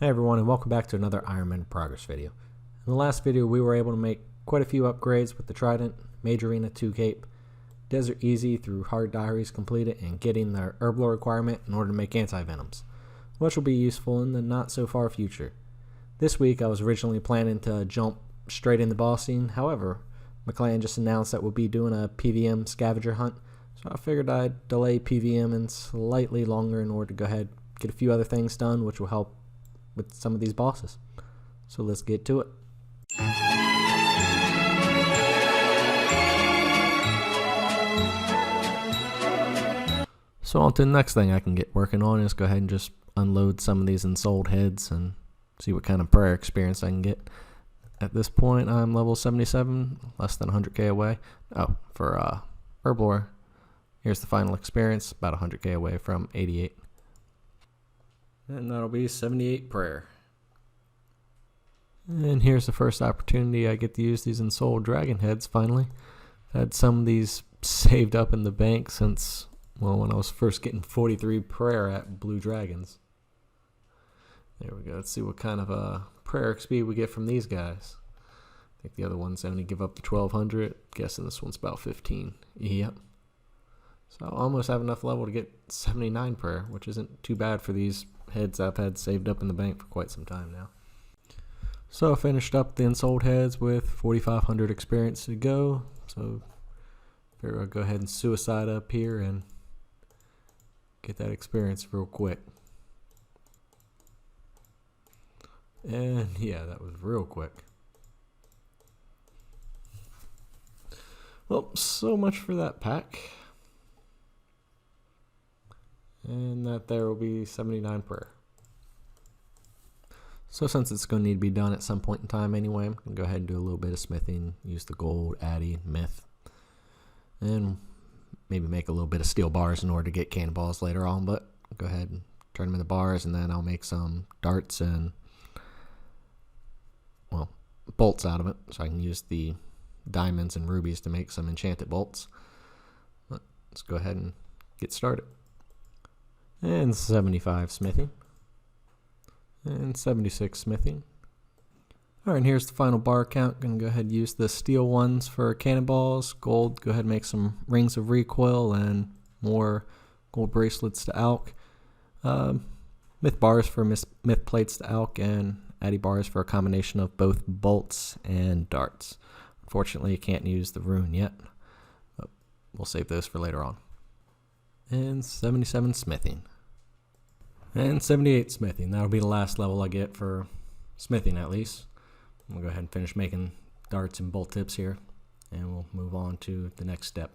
Hey everyone, and welcome back to another Ironman progress video. In the last video we were able to make quite a few upgrades with the Trident, Major Arena 2 Cape, Desert Easy through Hard Diaries completed, and getting the Herblore requirement in order to make anti-venoms, which will be useful in the not so far future. This week I was originally planning to jump straight into bossing, however, my clan just announced that we'll be doing a PVM scavenger hunt, so I figured I'd delay PVM in slightly longer in order to go ahead and get a few other things done which will help with some of these bosses. So let's get to it. So on to the next thing I can get working on is go ahead and just unload some of these ensouled heads and see what kind of prayer experience I can get. At this point I'm level 77, less than 100k away. Oh, for Herblore, here's the final experience, about 100k away from 88. And that'll be 78 prayer. And here's the first opportunity I get to use these ensouled dragon heads finally. I've had some of these saved up in the bank since, well, when I was first getting 43 prayer at Blue Dragons. There we go. Let's see what kind of prayer XP we get from these guys. I think the other ones only give up to 1200. Guessing this one's about 15. Yep. So I almost have enough level to get 79 prayer, which isn't too bad for these heads I've had saved up in the bank for quite some time now. So I finished up the ensouled heads with 4500 experience to go. So figure I'll go ahead and suicide up here and get that experience real quick. And yeah, that was real quick. Well, so much for that pack. And that there will be 79 prayer. So since it's going to need to be done at some point in time anyway, I'm going to go ahead and do a little bit of smithing, use the gold, addy, myth, and maybe make a little bit of steel bars in order to get cannonballs later on, but go ahead and turn them into bars, and then I'll make some darts and, well, bolts out of it, so I can use the diamonds and rubies to make some enchanted bolts. But let's go ahead and get started. And 75 smithing. And 76 smithing. Alright, and here's the final bar count. Gonna go ahead and use the steel ones for cannonballs. Gold, go ahead and make some rings of recoil and more gold bracelets to Alk. Myth bars for myth plates to Alk, and addy bars for a combination of both bolts and darts. Unfortunately, you can't use the rune yet, but we'll save those for later on. And 77 smithing. And 78 smithing. That'll be the last level I get for smithing, at least. I'm going to go ahead and finish making darts and bolt tips here, and we'll move on to the next step.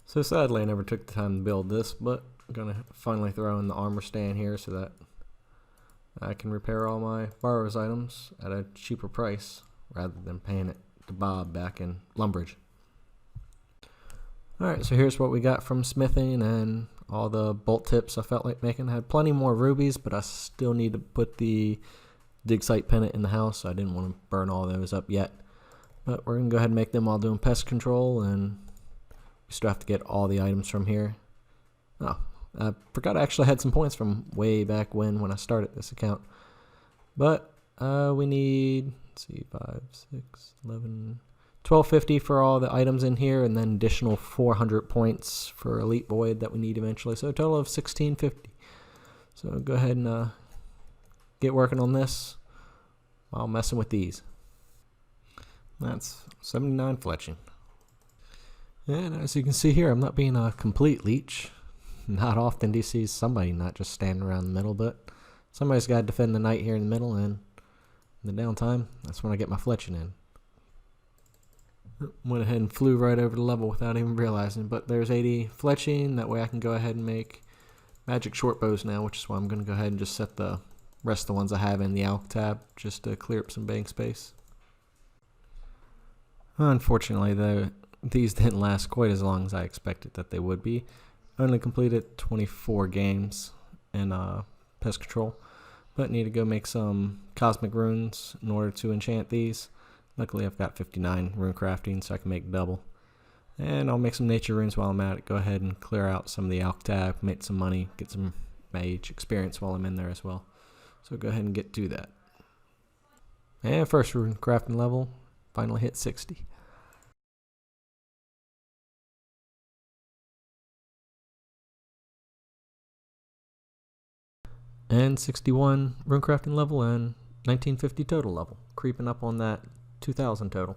So sadly I never took the time to build this, but I'm going to finally throw in the armor stand here so that I can repair all my borrows items at a cheaper price rather than paying it to Bob back in Lumbridge. Alright, so here's what we got from smithing and all the bolt tips I felt like making. I had plenty more rubies, but I still need to put the dig site pennant in the house, so I didn't want to burn all those up yet. But we're going to go ahead and make them while doing pest control, and we still have to get all the items from here. Oh, I forgot I actually had some points from way back when I started this account. But we need, let's see, 5, 6, 11... 1250 for all the items in here, and then additional 400 points for Elite Void that we need eventually. So a total of 1650. So go ahead and get working on this while messing with these. That's 79 fletching. And as you can see here, I'm not being a complete leech. Not often do you see somebody not just standing around the middle, but somebody's got to defend the night here in the middle, and in the downtime, that's when I get my fletching in. Went ahead and flew right over the level without even realizing, but there's 80 fletching. That way I can go ahead and make magic short bows now, which is why I'm going to go ahead and just set the rest of the ones I have in the Alk tab just to clear up some bank space. Unfortunately though, these didn't last quite as long as I expected that they would be. I only completed 24 games in pest control, but need to go make some cosmic runes in order to enchant these. Luckily I've got 59 rune crafting, so I can make double. And I'll make some nature runes while I'm at it. Go ahead and clear out some of the Alk tab, make some money, get some mage experience while I'm in there as well. So go ahead and get to that. And first rune crafting level, finally hit 60. And 61 rune crafting level and 1950 total level, creeping up on that 2000 total.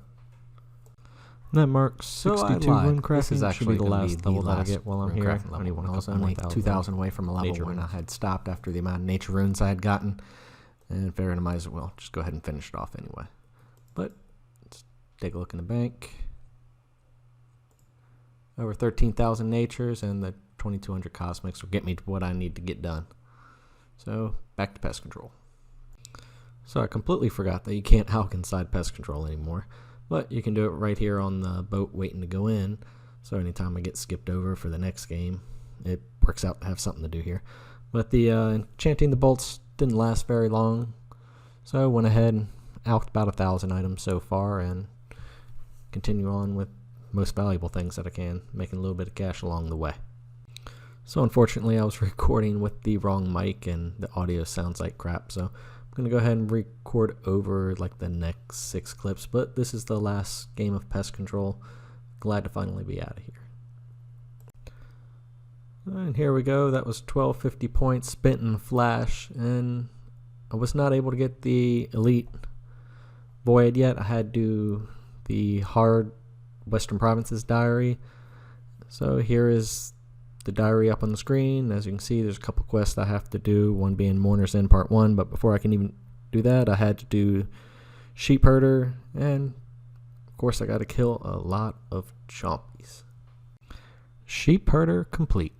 That marks 62 rune crafting. This is actually should be the last level that I get while I'm here. I was only 2,000 away from a level when I had stopped after the amount of nature runes I had gotten, and figured I might as well just go ahead and finish it off anyway. But let's take a look in the bank. Over 13,000 natures, and the 2,200 cosmics will get me to what I need to get done. So back to pest control. So I completely forgot that you can't hawk inside pest control anymore. But you can do it right here on the boat waiting to go in. So anytime I get skipped over for the next game, it works out to have something to do here. But the enchanting the bolts didn't last very long. So I went ahead and alched about 1,000 items so far and continue on with most valuable things that I can, making a little bit of cash along the way. So unfortunately I was recording with the wrong mic and the audio sounds like crap. So I'm going to go ahead and record over like the next 6 clips, but this is the last game of pest control. Glad to finally be out of here. And here we go. That was 1250 points spent in Flash, and I was not able to get the Elite Void yet. I had to do the hard Western Provinces diary. So here is the diary up on the screen. As you can see, there's a couple quests I have to do, one being Mourner's End Part 1, but before I can even do that, I had to do Sheep Herder, and of course I got to kill a lot of chompies. Sheep Herder complete.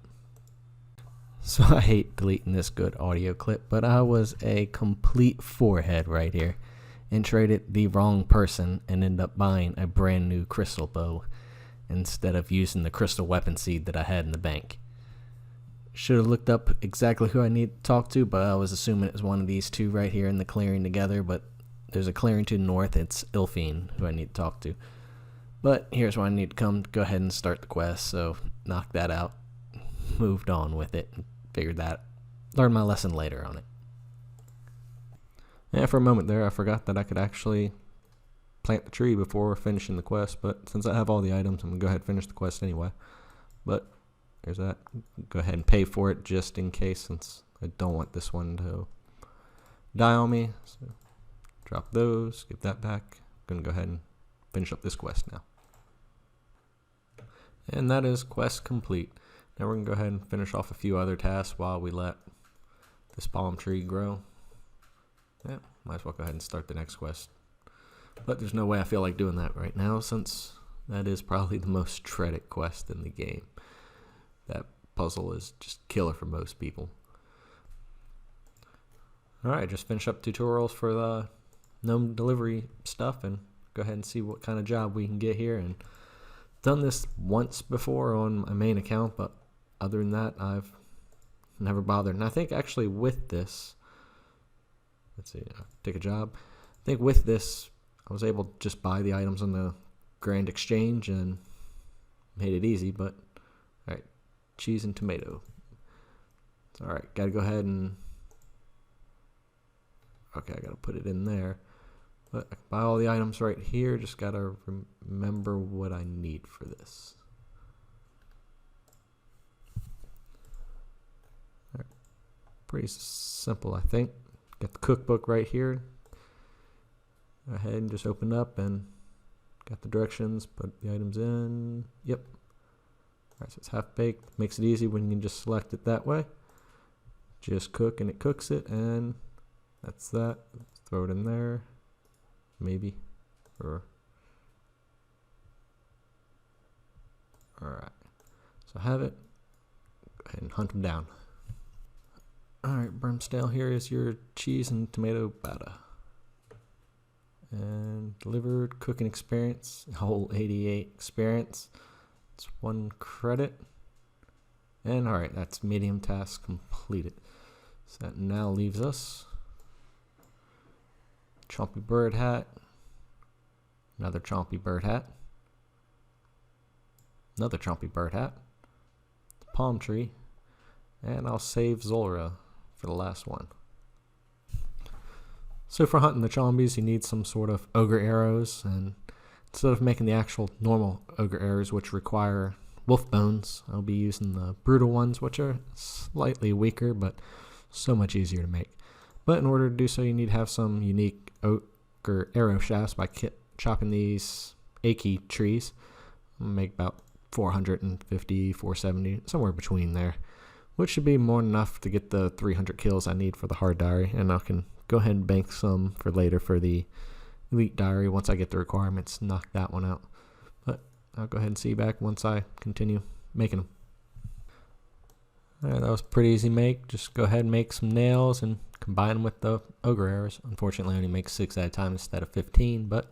So I hate deleting this good audio clip, but I was a complete forehead right here and traded the wrong person and ended up buying a brand new crystal bow instead of using the crystal weapon seed that I had in the bank. Should have looked up exactly who I need to talk to, but I was assuming it was one of these two right here in the clearing together, but there's a clearing to the north. It's Ilfine who I need to talk to. But here's where I need to come. Go ahead and start the quest, so knock that out. Moved on with it. Figured that. Learned my lesson later on it. And for a moment there, I forgot that I could actually plant the tree before finishing the quest, but since I have all the items, I'm going to go ahead and finish the quest anyway. But there's that. Go ahead and pay for it just in case, since I don't want this one to die on me. So drop those, give that back. I'm going to go ahead and finish up this quest now. And that is quest complete. Now we're going to go ahead and finish off a few other tasks while we let this palm tree grow. Yeah, might as well go ahead and start the next quest. But there's no way I feel like doing that right now, since that is probably the most dreaded quest in the game. That puzzle is just killer for most people. Alright, just finish up tutorials for the gnome delivery stuff and go ahead and see what kind of job we can get here. And done this once before on my main account, but other than that, I've never bothered. And I think actually with this, let's see, take a job. I think with this, I was able to just buy the items on the Grand Exchange and made it easy, but alright, cheese and tomato. Alright, gotta go ahead and, okay, I gotta put it in there. But I can buy all the items right here, just gotta remember what I need for this. Alright, pretty simple, I think. Got the cookbook right here. Go ahead and just open up and got the directions, put the items in. Yep. Alright, so it's half baked. Makes it easy when you can just select it that way. Just cook and it cooks it, and that's that. Throw it in there. Maybe. Or alright. So I have it. Go ahead and hunt them down. Alright, Brimstale, here is your cheese and tomato batter. And delivered cooking experience, whole 88 experience. It's 1 credit. And alright, that's medium task completed. So that now leaves us Chompy bird hat, another chompy bird hat, another chompy bird hat, palm tree, and I'll save Zolra for the last one. So for hunting the zombies, you need some sort of ogre arrows, and instead of making the actual normal ogre arrows, which require wolf bones, I'll be using the brutal ones, which are slightly weaker, but so much easier to make. But in order to do so, you need to have some unique ogre arrow shafts by chopping these achy trees. I'll make about 450, 470, somewhere between there, which should be more than enough to get the 300 kills I need for the hard diary, and I can go ahead and bank some for later for the elite diary once I get the requirements, knock that one out. But I'll go ahead and see you back once I continue making them. Alright, that was a pretty easy make. Just go ahead and make some nails and combine them with the ogre arrows. Unfortunately, I only make 6 at a time instead of 15, but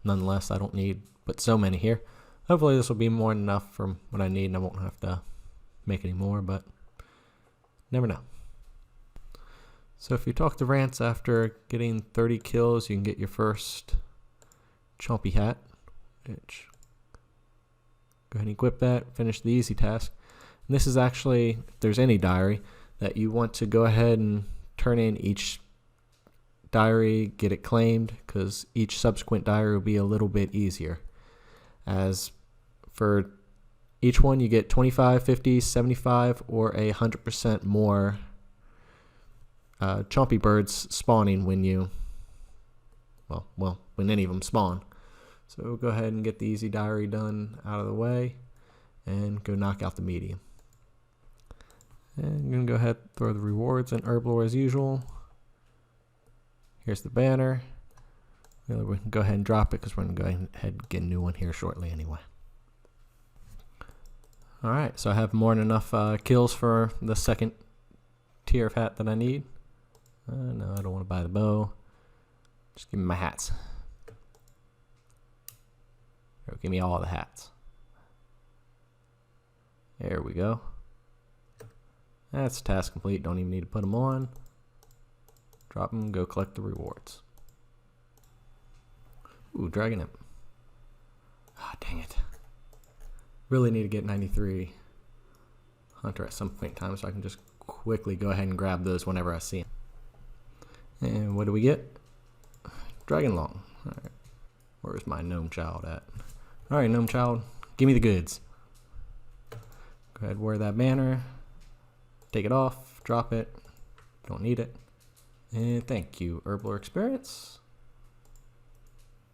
nonetheless, I don't need but so many here. Hopefully this will be more than enough for what I need and I won't have to make any more, but never know. So if you talk to Rance after getting 30 kills, you can get your first chompy hat, which go ahead and equip that, finish the easy task. And this is actually, if there's any diary that you want to go ahead and turn in each diary, get it claimed, because each subsequent diary will be a little bit easier. As for each one, you get 25, 50, 75, or 100% more chompy birds spawning when you, when any of them spawn. So we'll go ahead and get the easy diary done out of the way and go knock out the medium. And I'm going to go ahead and throw the rewards in Herblore as usual. Here's the banner. We can go ahead and drop it because we're going to go ahead and get a new one here shortly anyway. Alright, so I have more than enough kills for the second tier of hat that I need. No, I don't want to buy the bow. Just give me my hats. Or give me all the hats. There we go. That's task complete. Don't even need to put them on. Drop them, go collect the rewards. Ooh, Dragon Imp. Ah, dang it. Really need to get 93 Hunter at some point in time so I can just quickly go ahead and grab those whenever I see them. And what do we get? Dragon Long. Alright. Where's my gnome child at? Alright, gnome child, give me the goods. Go ahead, wear that banner. Take it off, drop it. Don't need it. And thank you, Herblore experience.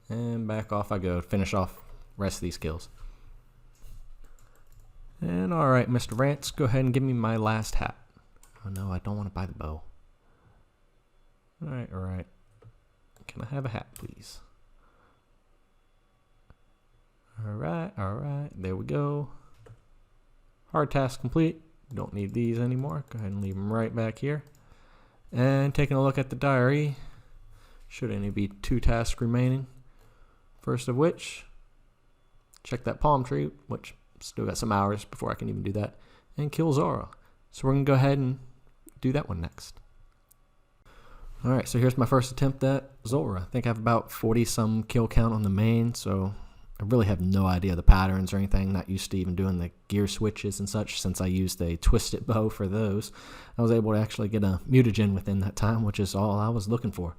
And back off I go to finish off the rest of these kills. And alright, Mr. Rance, go ahead and give me my last hat. Oh no, I don't want to buy the bow. Alright. Can I have a hat, please? Alright, there we go. Hard task complete. Don't need these anymore. Go ahead and leave them right back here. And taking a look at the diary, should only be 2 tasks remaining. First of which, check that palm tree, which still got some hours before I can even do that, and kill Zora. So we're going to go ahead and do that one next. Alright, so here's my first attempt at Zora. I think I have about 40 some kill count on the main, so I really have no idea the patterns or anything. Not used to even doing the gear switches and such since I used a twisted bow for those. I was able to actually get a mutagen within that time, which is all I was looking for.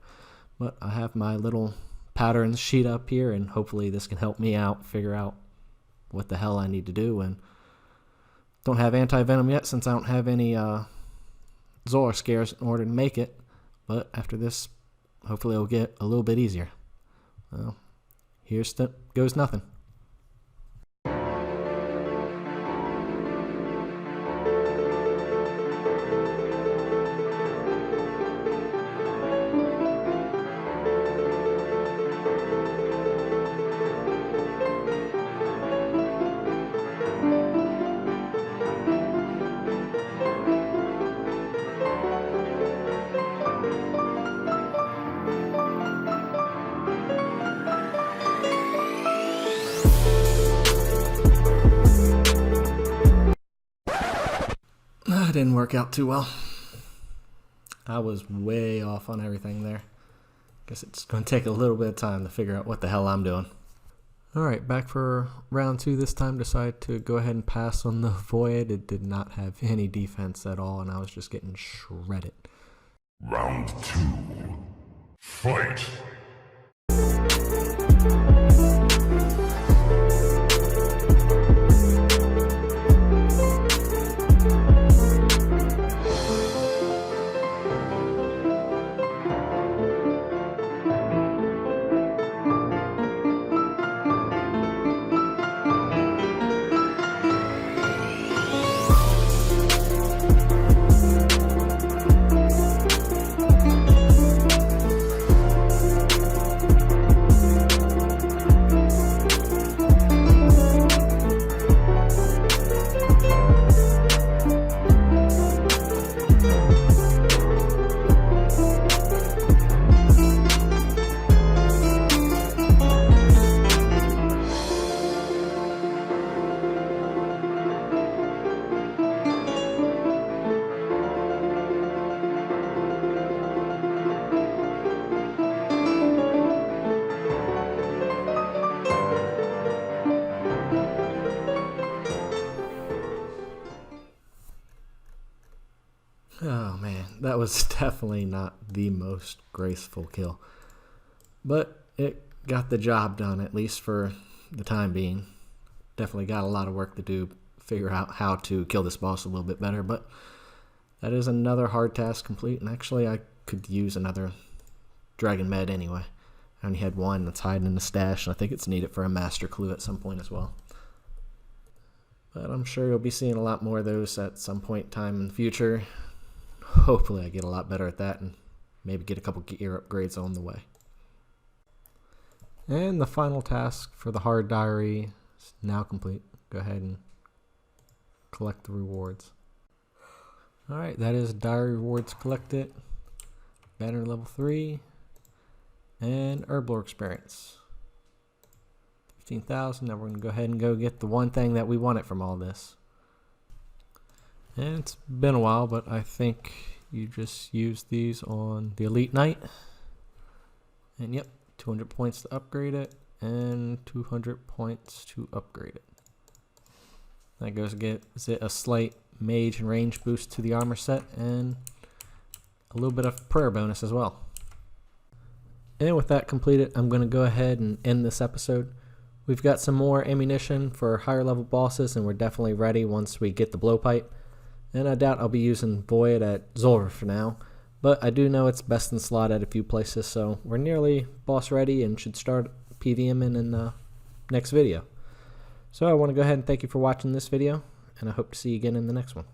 But I have my little patterns sheet up here, and hopefully this can help me out, figure out what the hell I need to do. And don't have anti-venom yet since I don't have any Zora scares in order to make it. But after this, hopefully it'll get a little bit easier. Well, here's goes nothing. It didn't work out too well. I was way off on everything there. Guess it's going to take a little bit of time to figure out what the hell I'm doing. Alright, back for round 2 this time. Decided to go ahead and pass on the Void. It did not have any defense at all, and I was just getting shredded. Round 2. Fight! Oh man, that was definitely not the most graceful kill. But it got the job done, at least for the time being. Definitely got a lot of work to do, figure out how to kill this boss a little bit better, but that is another hard task complete, and actually I could use another Dragon Med anyway. I only had one that's hiding in the stash, and I think it's needed for a Master Clue at some point as well. But I'm sure you'll be seeing a lot more of those at some point in time in the future. Hopefully I get a lot better at that and maybe get a couple gear upgrades on the way. And the final task for the hard diary is now complete. Go ahead and collect the rewards. Alright, that is diary rewards collected. Banner level 3. And Herblore experience. 15,000. Now we're going to go ahead and go get the one thing that we wanted from all this. And it's been a while, but I think you just use these on the Elite Knight. And yep, 200 points to upgrade it, and 200 points to upgrade it. That gives it a slight mage and range boost to the armor set, and a little bit of prayer bonus as well. And with that completed, I'm going to go ahead and end this episode. We've got some more ammunition for higher level bosses, and we're definitely ready once we get the blowpipe. And I doubt I'll be using Void at Zulrah for now, but I do know it's best in slot at a few places, so we're nearly boss ready and should start PVMing in the next video. So I want to go ahead and thank you for watching this video, and I hope to see you again in the next one.